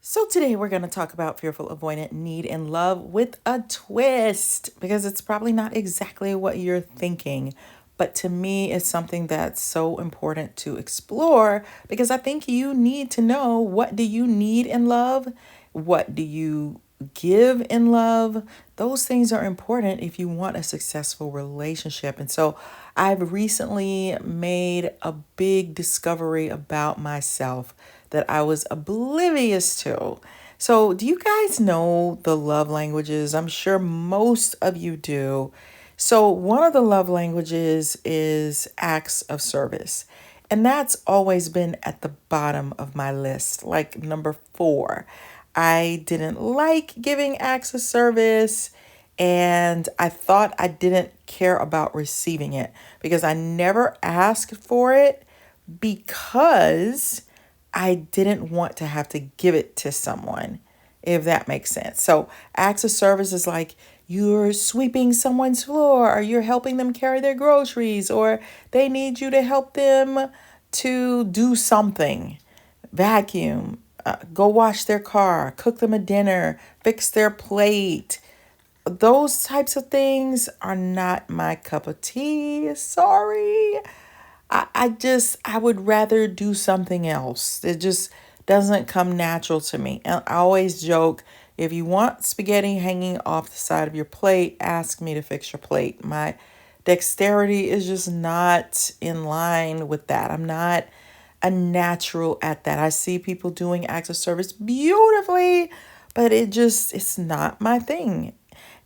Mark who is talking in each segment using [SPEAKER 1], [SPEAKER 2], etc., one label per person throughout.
[SPEAKER 1] So today we're going to talk about fearful, avoidant, need, and love with a twist because it's probably not exactly what you're thinking. But to me, it's something that's so important to explore because I think you need to know, what do you need in love? What do you give in love? Those things are important if you want a successful relationship. And so I've recently made a big discovery about myself that I was oblivious to. So, do you guys know the love languages? I'm sure most of you do. So, one of the love languages is acts of service. And that's always been at the bottom of my list, like number 4. I didn't like giving acts of service, and I thought I didn't care about receiving it because I never asked for it because I didn't want to have to give it to someone, if that makes sense. So, acts of service is like you're sweeping someone's floor, or you're helping them carry their groceries, or they need you to help them to do something, vacuum, go wash their car, cook them a dinner, fix their plate. Those types of things are not my cup of tea. Sorry. I would rather do something else. It just doesn't come natural to me. And I always joke, if you want spaghetti hanging off the side of your plate, ask me to fix your plate. My dexterity is just not in line with that. I'm not a natural at that. I see people doing acts of service beautifully, but it's not my thing.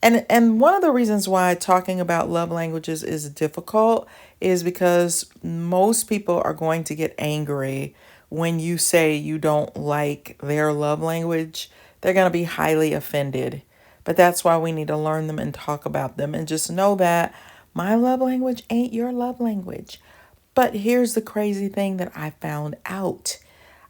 [SPEAKER 1] And one of the reasons why talking about love languages is difficult is because most people are going to get angry when you say you don't like their love language. They're going to be highly offended. But that's why we need to learn them and talk about them, and just know that my love language ain't your love language. But here's the crazy thing that I found out.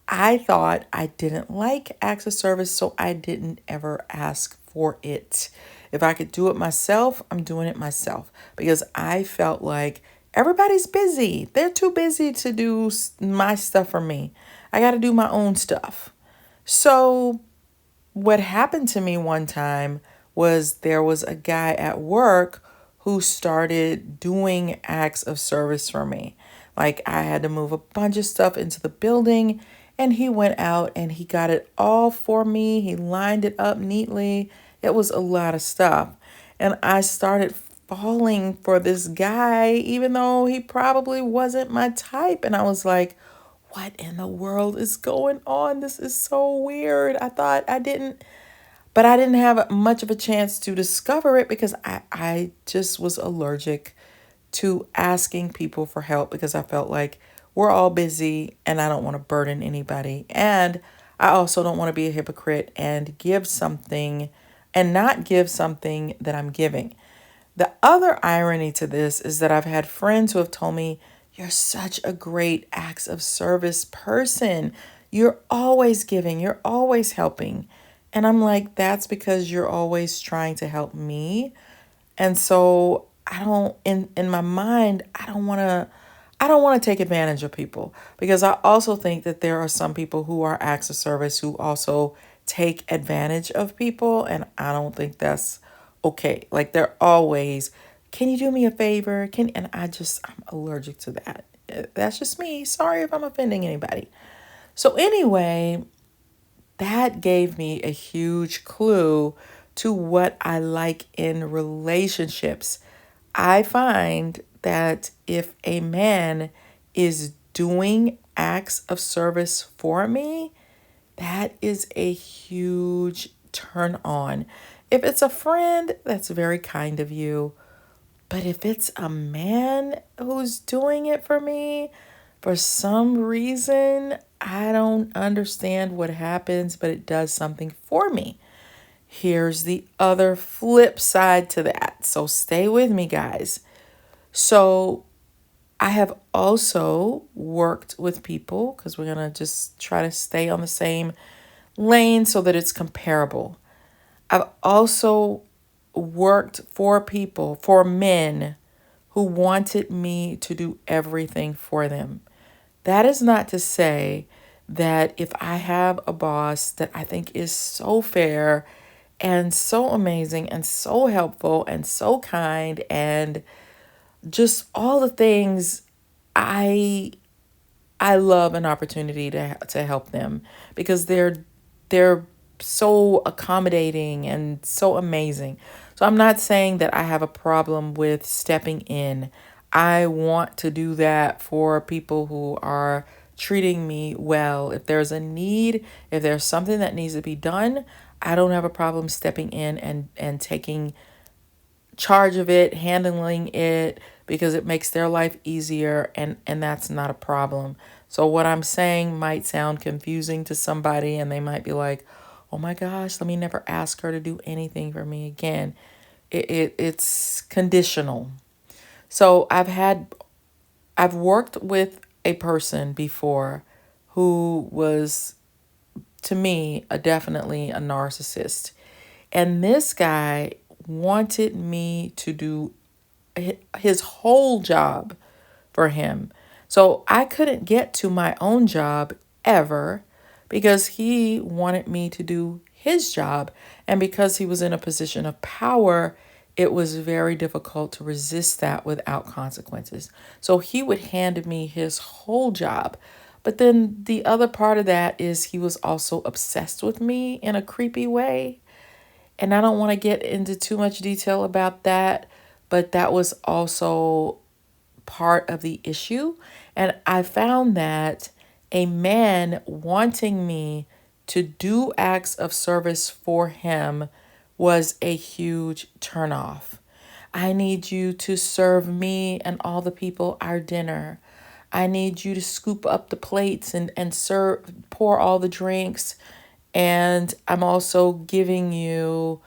[SPEAKER 1] I thought I didn't like acts of service, so I didn't ever ask for it. If I could do it myself, I'm doing it myself because I felt like everybody's busy. They're too busy to do my stuff for me. I got to do my own stuff. So, what happened to me one time was there was a guy at work who started doing acts of service for me. Like, I had to move a bunch of stuff into the building, and he went out and he got it all for me. He lined it up neatly. It was a lot of stuff. And I started falling for this guy, even though he probably wasn't my type. And I was like, what in the world is going on? This is so weird. I didn't have much of a chance to discover it because I just was allergic to asking people for help because I felt like we're all busy and I don't want to burden anybody. And I also don't want to be a hypocrite and give something and not give something that I'm giving. The other irony to this is that I've had friends who have told me, you're such a great acts of service person. You're always giving, you're always helping. And I'm like, that's because you're always trying to help me. And so I don't in my mind, I don't want to take advantage of people because I also think that there are some people who are acts of service who also take advantage of people, and I don't think that's okay. Like, they're always, can you do me a favor? I'm allergic to that. That's just me. Sorry if I'm offending anybody. So anyway, that gave me a huge clue to what I like in relationships. I find that if a man is doing acts of service for me, that is a huge turn on. If it's a friend, that's very kind of you. But if it's a man who's doing it for me, for some reason, I don't understand what happens, but it does something for me. Here's the other flip side to that. So stay with me, guys. So I have also worked with people because we're going to just try to stay on the same lane so that it's comparable. I've also worked for people, for men who wanted me to do everything for them. That is not to say that if I have a boss that I think is so fair and so amazing and so helpful and so kind and just all the things, I I love an opportunity to help them because they're so accommodating and so amazing. So I'm not saying that I have a problem with stepping in. I want to do that for people who are treating me well. If there's a need, if there's something that needs to be done, I don't have a problem stepping in and taking charge of it, handling it because it makes their life easier, and that's not a problem. So what I'm saying might sound confusing to somebody and they might be like, "Oh my gosh, let me never ask her to do anything for me again." It's conditional. So I've worked with a person before who was, to me, definitely a narcissist. And this guy wanted me to do his whole job for him. So I couldn't get to my own job ever because he wanted me to do his job. And because he was in a position of power, it was very difficult to resist that without consequences. So he would hand me his whole job. But then the other part of that is he was also obsessed with me in a creepy way. And I don't want to get into too much detail about that, but that was also part of the issue. And I found that a man wanting me to do acts of service for him was a huge turnoff. I need you to serve me and all the people our dinner. I need you to scoop up the plates and pour all the drinks. And I'm also giving you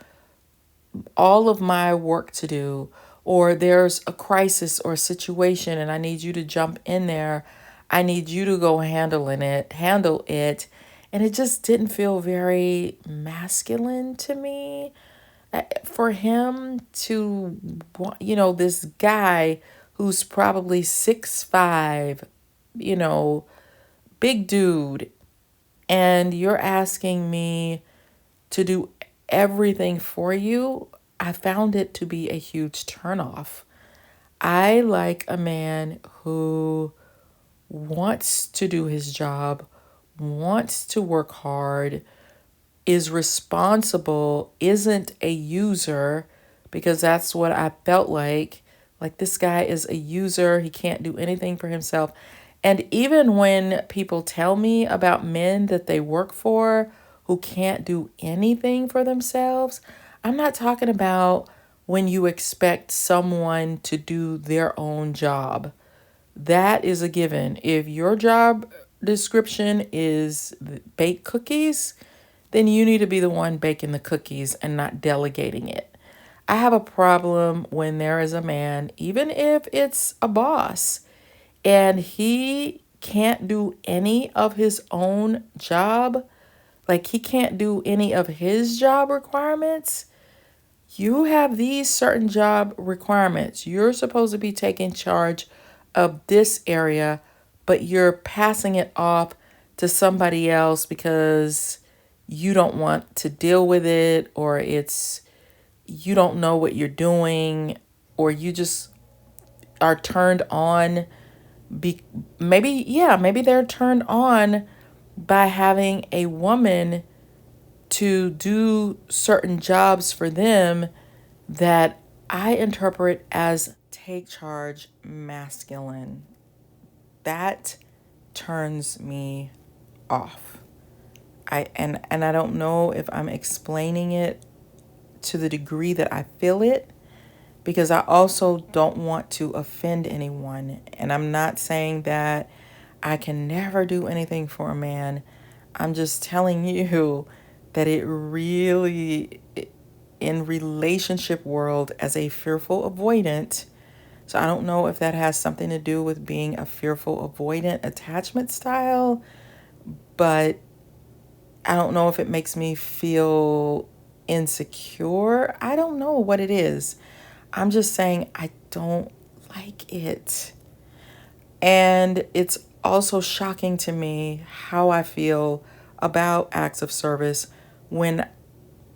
[SPEAKER 1] all of my work to do, or there's a crisis or a situation and I need you to jump in there. I need you to go handle it. And it just didn't feel very masculine to me for him to, this guy who's probably 6'5", big dude, and you're asking me to do everything for you. I found it to be a huge turnoff. I like a man who wants to do his job, wants to work hard, is responsible, isn't a user, because that's what I felt like. Like, this guy is a user, he can't do anything for himself. And even when people tell me about men that they work for who can't do anything for themselves, I'm not talking about when you expect someone to do their own job. That is a given. If your job description is bake cookies, then you need to be the one baking the cookies and not delegating it. I have a problem when there is a man, even if it's a boss, and he can't do any of his own job, like he can't do any of his job requirements. You have these certain job requirements. You're supposed to be taking charge of this area, but you're passing it off to somebody else because you don't want to deal with it, or you don't know what you're doing, or you just are turned on. Maybe they're turned on by having a woman to do certain jobs for them that I interpret as take charge masculine. That turns me off. And I don't know if I'm explaining it to the degree that I feel it, because I also don't want to offend anyone. And I'm not saying that I can never do anything for a man. I'm just telling you that it really, in relationship world, as a fearful avoidant, so I don't know if that has something to do with being a fearful avoidant attachment style, but I don't know if it makes me feel insecure. I don't know what it is. I'm just saying I don't like it. And it's also shocking to me how I feel about acts of service when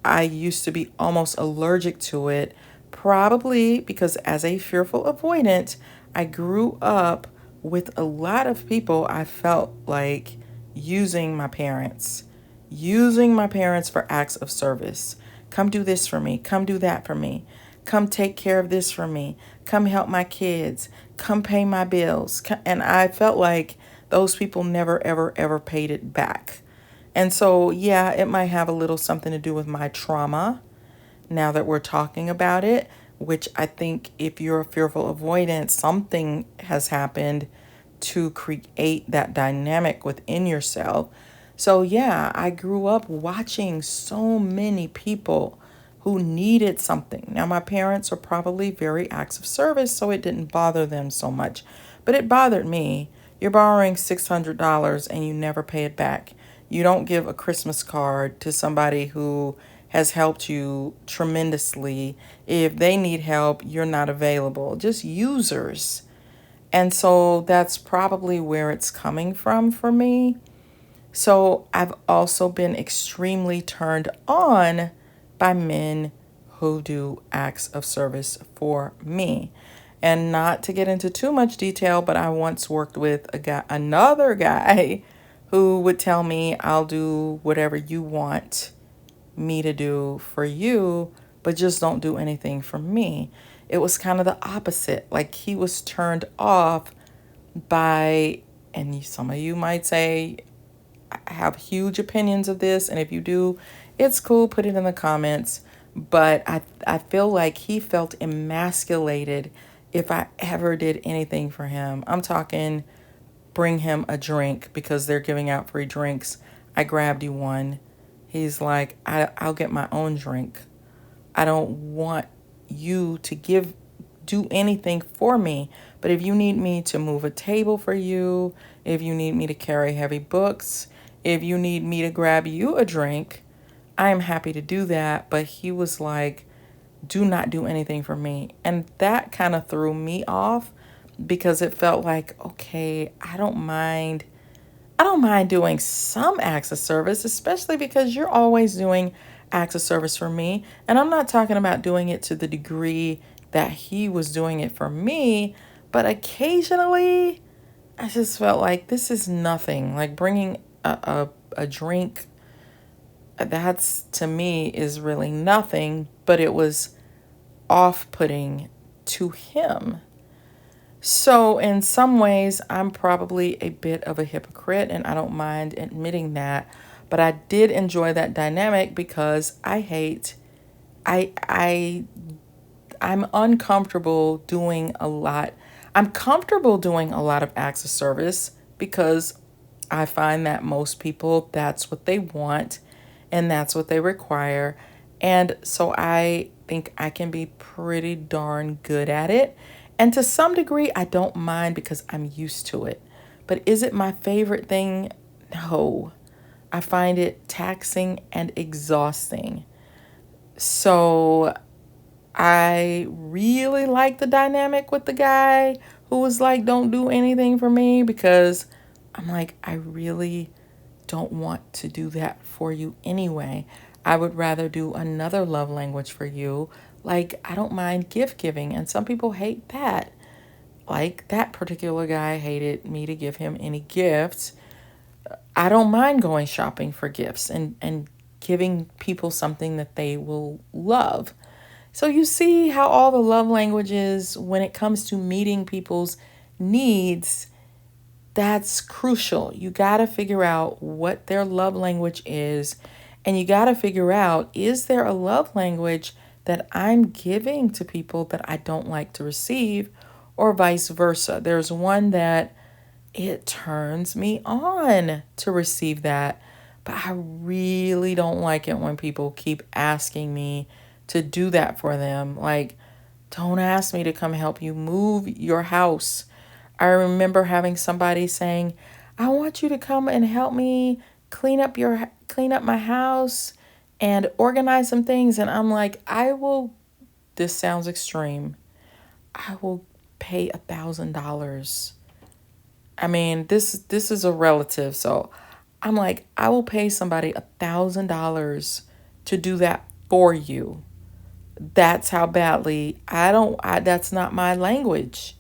[SPEAKER 1] I used to be almost allergic to it, probably because as a fearful avoidant, I grew up with a lot of people I felt like using my parents for acts of service. Come do this for me. Come do that for me. Come take care of this for me. Come help my kids. Come pay my bills. And I felt like those people never, ever, ever paid it back. And so, yeah, it might have a little something to do with my trauma now that we're talking about it, which I think if you're a fearful avoidant, something has happened to create that dynamic within yourself. So, yeah, I grew up watching so many people who needed something. Now, my parents are probably very acts of service, so it didn't bother them so much, but it bothered me. You're borrowing $600 and you never pay it back. You don't give a Christmas card to somebody who has helped you tremendously. If they need help, you're not available. Just users. And so that's probably where it's coming from for me. So I've also been extremely turned on by men who do acts of service for me. And not to get into too much detail, but I once worked with another guy who would tell me, I'll do whatever you want me to do for you, but just don't do anything for me. It was kind of the opposite. Like he was turned off by, and some of you might say, I have huge opinions of this, and if you do, it's cool, put it in the comments. But I feel like he felt emasculated if I ever did anything for him. I'm talking bring him a drink because they're giving out free drinks. I grabbed you one. He's like, I'll get my own drink. I don't want you to do anything for me. But if you need me to move a table for you, if you need me to carry heavy books, if you need me to grab you a drink, I am happy to do that. But he was like, do not do anything for me. And that kind of threw me off because it felt like, okay, I don't mind doing some acts of service, especially because you're always doing acts of service for me. And I'm not talking about doing it to the degree that he was doing it for me, but occasionally I just felt like this is nothing. Like bringing a drink, that's to me is really nothing, but it was off-putting to him. So in some ways, I'm probably a bit of a hypocrite, and I don't mind admitting that. But I did enjoy that dynamic because I'm uncomfortable doing a lot. I'm comfortable doing a lot of acts of service because I find that most people, that's what they want and that's what they require. And so I think I can be pretty darn good at it. And to some degree, I don't mind because I'm used to it. But is it my favorite thing? No. I find it taxing and exhausting. So I really like the dynamic with the guy who was like, don't do anything for me, because I'm like, I really don't want to do that for you anyway. I would rather do another love language for you. Like, I don't mind gift giving, and some people hate that. Like, that particular guy hated me to give him any gifts. I don't mind going shopping for gifts and giving people something that they will love. So you see how all the love languages, when it comes to meeting people's needs, that's crucial. You got to figure out what their love language is. And you got to figure out, is there a love language that I'm giving to people that I don't like to receive, or vice versa? There's one that it turns me on to receive that, but I really don't like it when people keep asking me to do that for them. Like, don't ask me to come help you move your house. I remember having somebody saying, I want you to come and help me clean up my house and organize some things. And I'm like, this sounds extreme. I will pay $1,000. I mean, this is a relative, so I'm like, I will pay somebody $1,000 to do that for you. That's how badly that's not my language.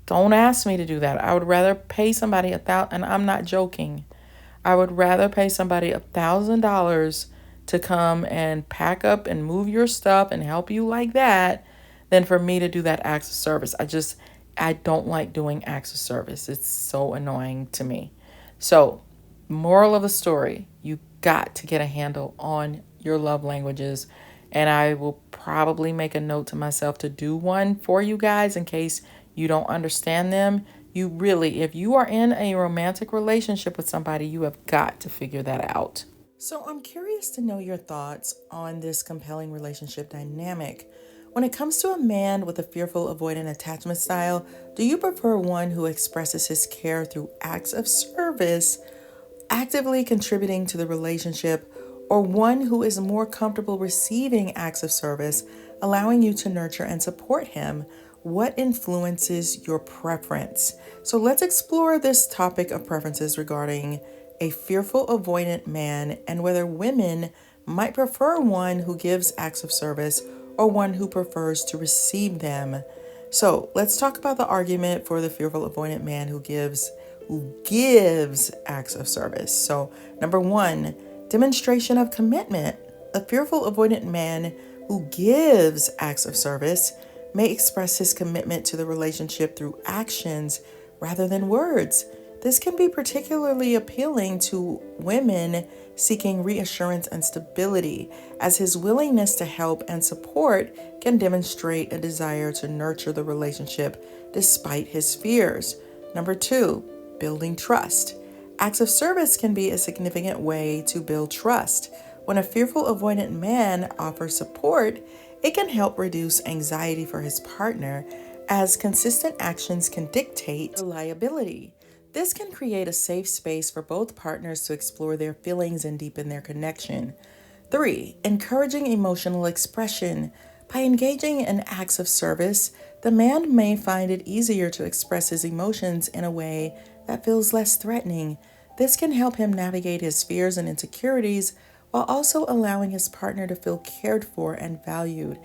[SPEAKER 1] Don't ask me to do that. I would rather pay somebody and I'm not joking. I would rather pay somebody $1,000 to come and pack up and move your stuff and help you like that than for me to do that acts of service. I don't like doing acts of service. It's so annoying to me. So, moral of the story, you got to get a handle on your love languages. And I will probably make a note to myself to do one for you guys in case you don't understand them. You really, if you are in a romantic relationship with somebody, you have got to figure that out. So I'm curious to know your thoughts on this compelling relationship dynamic. When it comes to a man with a fearful avoidant attachment style, do you prefer one who expresses his care through acts of service, actively contributing to the relationship, or one who is more comfortable receiving acts of service, allowing you to nurture and support him? What influences your preference? So let's explore this topic of preferences regarding a fearful avoidant man and whether women might prefer one who gives acts of service or one who prefers to receive them. So let's talk about the argument for the fearful avoidant man who gives acts of service. So number one, demonstration of commitment. A fearful avoidant man who gives acts of service may express his commitment to the relationship through actions rather than words. This can be particularly appealing to women seeking reassurance and stability, as his willingness to help and support can demonstrate a desire to nurture the relationship despite his fears. Number two, building trust. Acts of service can be a significant way to build trust. When a fearful avoidant man offers support, it can help reduce anxiety for his partner, as consistent actions can dictate reliability. This can create a safe space for both partners to explore their feelings and deepen their connection. 3. Encouraging emotional expression. By engaging in acts of service, the man may find it easier to express his emotions in a way that feels less threatening. This can help him navigate his fears and insecurities while also allowing his partner to feel cared for and valued.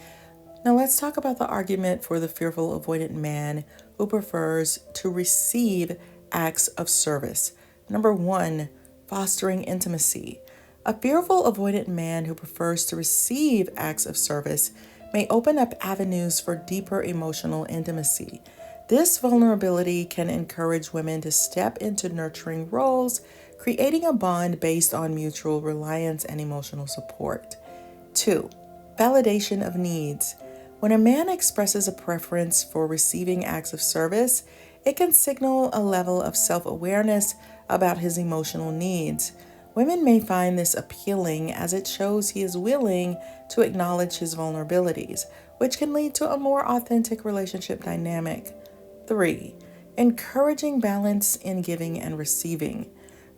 [SPEAKER 1] Now let's talk about the argument for the fearful avoidant man who prefers to receive acts of service. Number one, fostering intimacy. A fearful avoidant man who prefers to receive acts of service may open up avenues for deeper emotional intimacy. This vulnerability can encourage women to step into nurturing roles, creating a bond based on mutual reliance and emotional support. 2. Validation of needs. When a man expresses a preference for receiving acts of service, it can signal a level of self-awareness about his emotional needs. Women may find this appealing as it shows he is willing to acknowledge his vulnerabilities, which can lead to a more authentic relationship dynamic. 3. Encouraging balance in giving and receiving.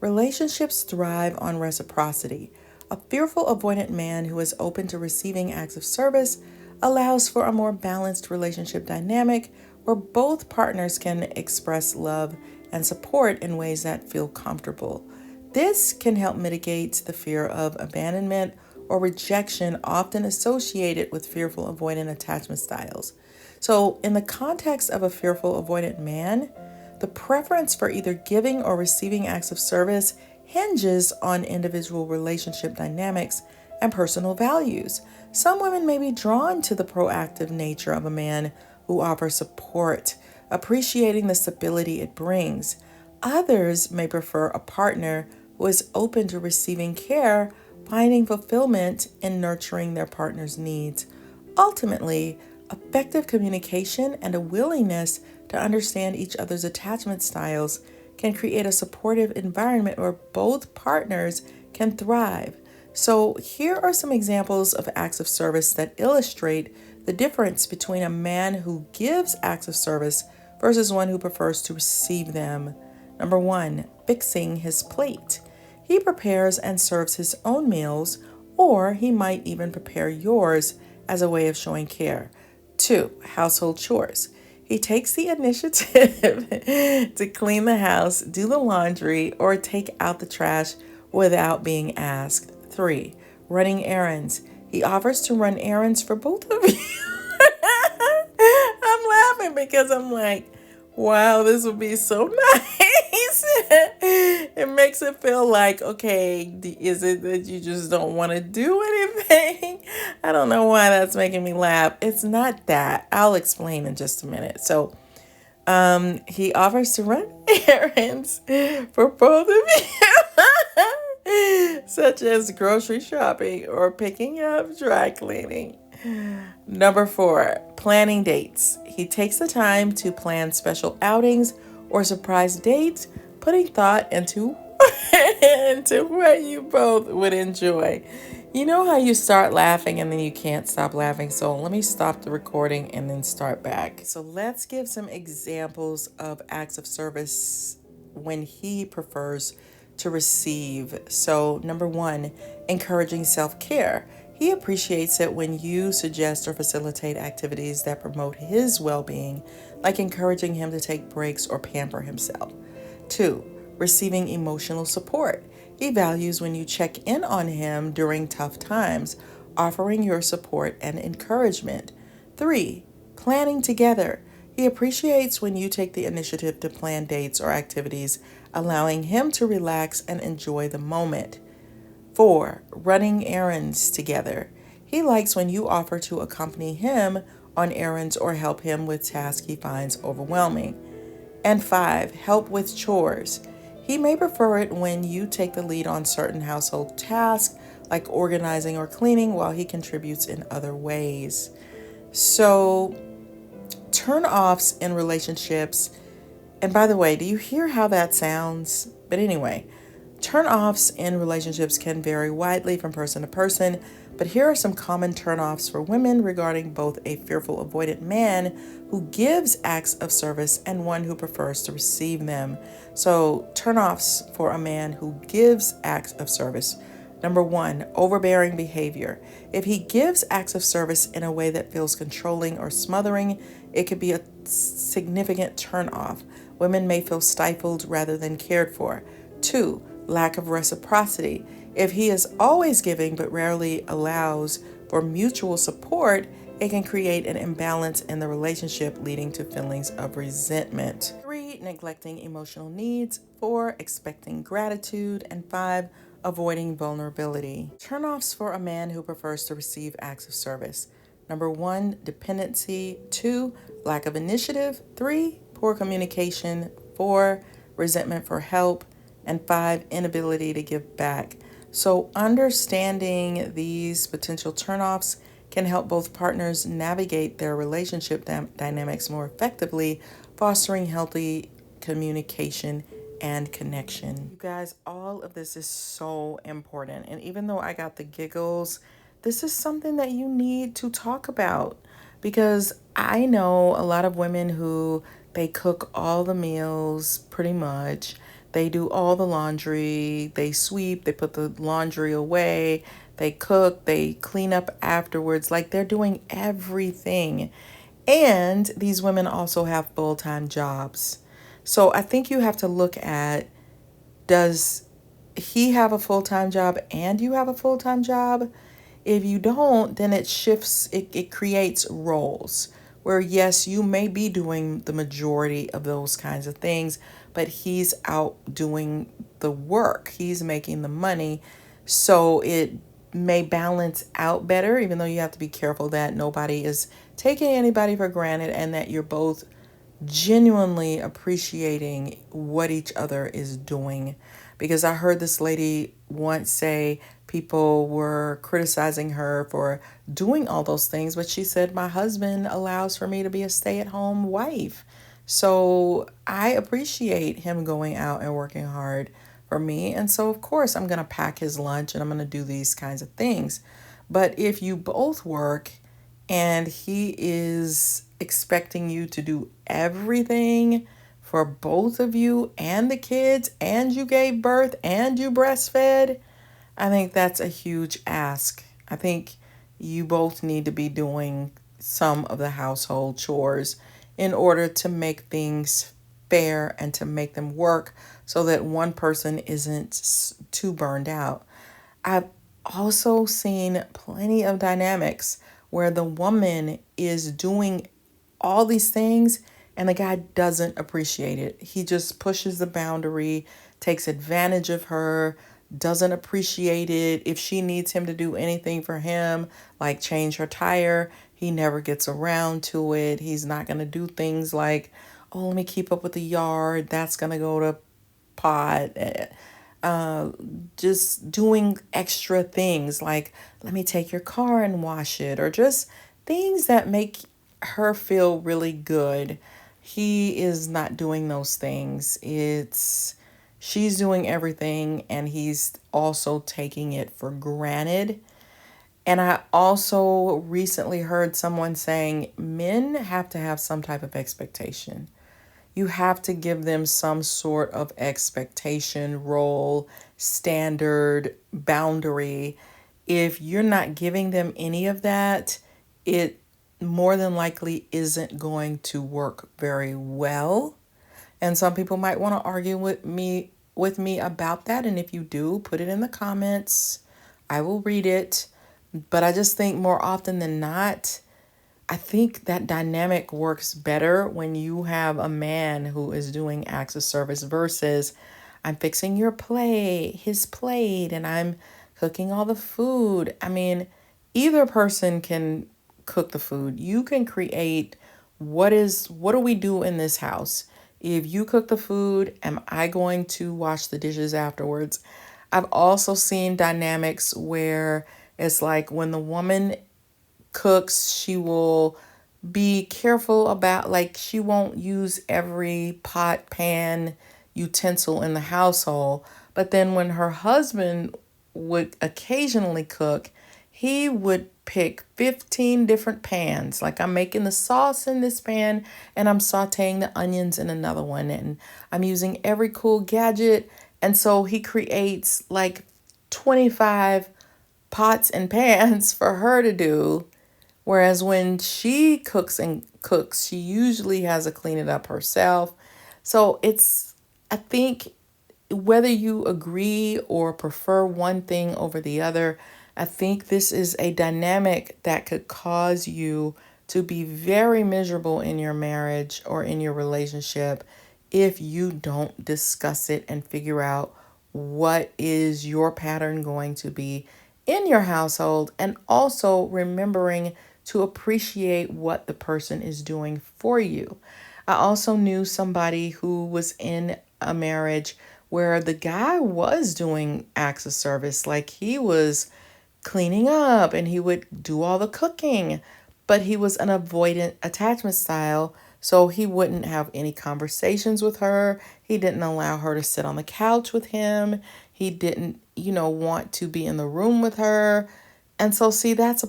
[SPEAKER 1] Relationships thrive on reciprocity. A fearful avoidant man who is open to receiving acts of service allows for a more balanced relationship dynamic where both partners can express love and support in ways that feel comfortable. This can help mitigate the fear of abandonment or rejection often associated with fearful avoidant attachment styles. So, in the context of a fearful avoidant man, the preference for either giving or receiving acts of service hinges on individual relationship dynamics and personal values. Some women may be drawn to the proactive nature of a man who offers support, appreciating the stability it brings. Others may prefer a partner who is open to receiving care, finding fulfillment in nurturing their partner's needs. Ultimately, effective communication and a willingness to understand each other's attachment styles can create a supportive environment where both partners can thrive. So, here are some examples of acts of service that illustrate the difference between a man who gives acts of service versus one who prefers to receive them. Number one, fixing his plate. He prepares and serves his own meals, or he might even prepare yours as a way of showing care. 2, household chores. he takes the initiative to clean the house, do the laundry, or take out the trash without being asked. 3, running errands. He offers to run errands for both of you. I'm laughing because I'm like, wow, this would be so nice. It makes it feel like, okay, is it that you just don't want to do anything? I don't know why that's making me laugh. It's not that. I'll explain in just a minute. So, he offers to run errands for both of you, such as grocery shopping or picking up dry cleaning. Number 4, planning dates. He takes the time to plan special outings or surprise dates, putting thought into into what you both would enjoy. You know how you start laughing and then you can't stop laughing? So let me stop the recording and then start back. So let's give some examples of acts of service when he prefers to receive. So number 1, encouraging self-care. He appreciates it when you suggest or facilitate activities that promote his well-being, like encouraging him to take breaks or pamper himself. 2, receiving emotional support. He values when you check in on him during tough times, offering your support and encouragement. 3, planning together. He appreciates when you take the initiative to plan dates or activities, allowing him to relax and enjoy the moment. 4, running errands together. He likes when you offer to accompany him on errands or help him with tasks he finds overwhelming. And 5, help with chores. He may prefer it when you take the lead on certain household tasks like organizing or cleaning while he contributes in other ways. So, turn-offs in relationships. And by the way, do you hear how that sounds? But anyway, turn-offs in relationships can vary widely from person to person, but here are some common turn-offs for women regarding both a fearful avoidant man who gives acts of service and one who prefers to receive them. So, turn-offs for a man who gives acts of service. Number 1, overbearing behavior. If he gives acts of service in a way that feels controlling or smothering, it could be a significant turn-off. Women may feel stifled rather than cared for. 2, lack of reciprocity. If he is always giving but rarely allows for mutual support, it can create an imbalance in the relationship, leading to feelings of resentment. 3, neglecting emotional needs. 4, expecting gratitude. And 5, avoiding vulnerability. Turnoffs for a man who prefers to receive acts of service. Number 1, dependency. 2, lack of initiative. 3, poor communication. 4, resentment for help. And 5, inability to give back. So understanding these potential turnoffs can help both partners navigate their relationship dynamics more effectively, fostering healthy communication and connection. You guys, all of this is so important. And even though I got the giggles, this is something that you need to talk about, because I know a lot of women who they cook all the meals pretty much. They do all the laundry, they sweep, they put the laundry away, they cook, they clean up afterwards. Like, they're doing everything. And these women also have full-time jobs. So I think you have to look at, does he have a full-time job and you have a full-time job? If you don't, then it shifts, it creates roles where, yes, you may be doing the majority of those kinds of things, but he's out doing the work. He's making the money. So it may balance out better, even though you have to be careful that nobody is taking anybody for granted and that you're both genuinely appreciating what each other is doing. Because I heard this lady once say people were criticizing her for doing all those things, but she said, my husband allows for me to be a stay-at-home wife. So I appreciate him going out and working hard for me. And so, of course, I'm going to pack his lunch and I'm going to do these kinds of things. But if you both work and he is expecting you to do everything for both of you and the kids, and you gave birth and you breastfed, I think that's a huge ask. I think you both need to be doing some of the household chores in order to make things fair and to make them work so that one person isn't too burned out. I've also seen plenty of dynamics where the woman is doing all these things and the guy doesn't appreciate it. He just pushes the boundary, takes advantage of her, doesn't appreciate it. If she needs him to do anything for him, like change her tire, he never gets around to it. He's not going to do things like, oh, let me keep up with the yard. That's going to go to pot. Just doing extra things like, let me take your car and wash it, or just things that make her feel really good. He is not doing those things. She's doing everything and he's also taking it for granted. And I also recently heard someone saying men have to have some type of expectation. You have to give them some sort of expectation, role, standard, boundary. If you're not giving them any of that, it more than likely isn't going to work very well. And some people might want to argue with me about that. And if you do, put it in the comments. I will read it. But I just think more often than not, I think that dynamic works better when you have a man who is doing acts of service versus I'm fixing his plate, and I'm cooking all the food. I mean, either person can cook the food. You can create what do we do in this house? If you cook the food, am I going to wash the dishes afterwards? I've also seen dynamics where it's like when the woman cooks, she will be careful about, like, she won't use every pot, pan, utensil in the household. But then when her husband would occasionally cook, he would pick 15 different pans. Like, I'm making the sauce in this pan and I'm sauteing the onions in another one, and I'm using every cool gadget. And so he creates like 25 pots and pans for her to do. Whereas when she cooks, she usually has to clean it up herself. So I think whether you agree or prefer one thing over the other, I think this is a dynamic that could cause you to be very miserable in your marriage or in your relationship if you don't discuss it and figure out what is your pattern going to be in your household, and also remembering to appreciate what the person is doing for you. I also knew somebody who was in a marriage where the guy was doing acts of service, like he was cleaning up and he would do all the cooking, but he was an avoidant attachment style. So he wouldn't have any conversations with her. He didn't allow her to sit on the couch with him. He didn't, want to be in the room with her. And so, see, that's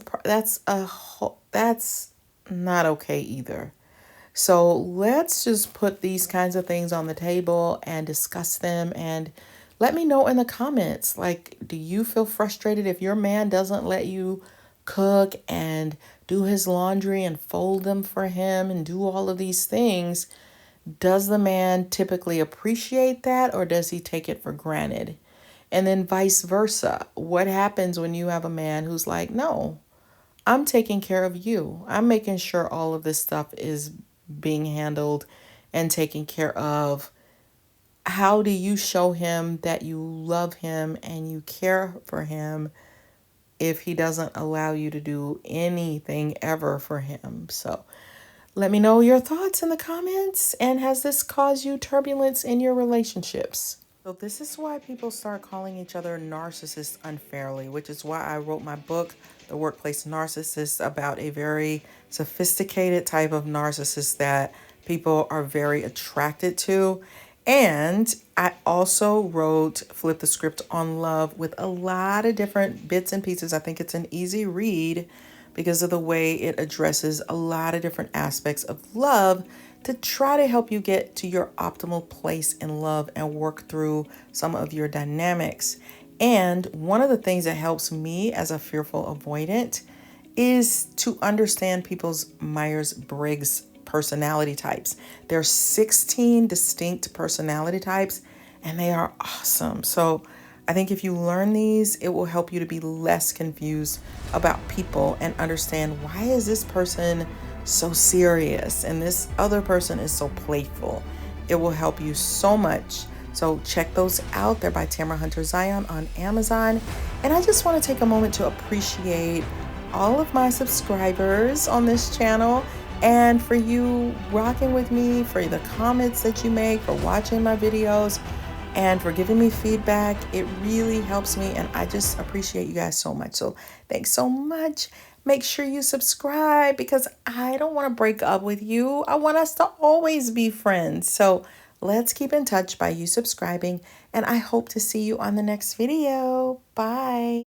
[SPEAKER 1] not okay either. So let's just put these kinds of things on the table and discuss them, and let me know in the comments. Like, do you feel frustrated if your man doesn't let you cook and do his laundry and fold them for him and do all of these things? Does the man typically appreciate that, or does he take it for granted? And then vice versa. What happens when you have a man who's like, no, I'm taking care of you. I'm making sure all of this stuff is being handled and taken care of. How do you show him that you love him and you care for him if he doesn't allow you to do anything ever for him? So let me know your thoughts in the comments. And has this caused you turbulence in your relationships? So this is why people start calling each other narcissists unfairly, which is why I wrote my book, The Workplace Narcissist, about a very sophisticated type of narcissist that people are very attracted to. And I also wrote Flip the Script on Love with a lot of different bits and pieces. I think it's an easy read because of the way it addresses a lot of different aspects of love to try to help you get to your optimal place in love and work through some of your dynamics. And one of the things that helps me as a fearful avoidant is to understand people's Myers-Briggs personality types. There's 16 distinct personality types, and they are awesome. So I think if you learn these, it will help you to be less confused about people and understand, why is this person so serious and this other person is so playful. It will help you so much. So check those out. They're by Tamara Hunter Zyon on Amazon. And I just want to take a moment to appreciate all of my subscribers on this channel, and for you rocking with me, for the comments that you make, for watching my videos, and for giving me feedback. It really helps me, and I just appreciate you guys so much. So thanks so much. Make sure you subscribe, because I don't want to break up with you. I want us to always be friends. So let's keep in touch by you subscribing, and I hope to see you on the next video. Bye.